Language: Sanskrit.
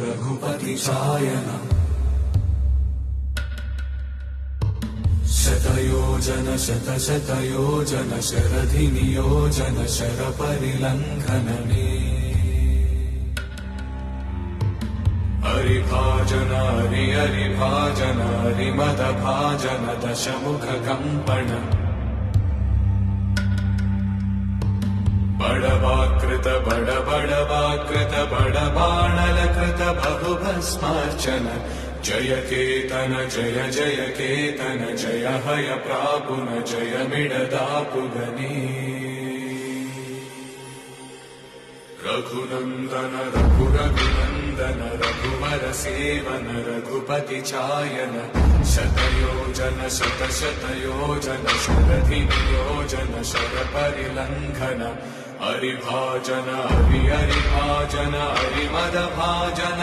रघुपति चायन शतयोजन शतशतयोजन शरधि नियोजन शर परिलंघनने हरिभाजन हरिभाजन हरिमद भाजन दशमुख कंपन बड़वाकृत बड़वाकृत बड़बाणलकृत बहुभस्मार्चन जय केतन जय जय केतन जय हय प्रापुन जय मिडदापुगनी रघुनंदन रघुरघुनंदन रघुवर सेवन रघुपति चायन शतयोजन शतशतयोजन शरधि नियोजन शर परिलंघन हरिभाजन हरिभाजन हरिमद भाजन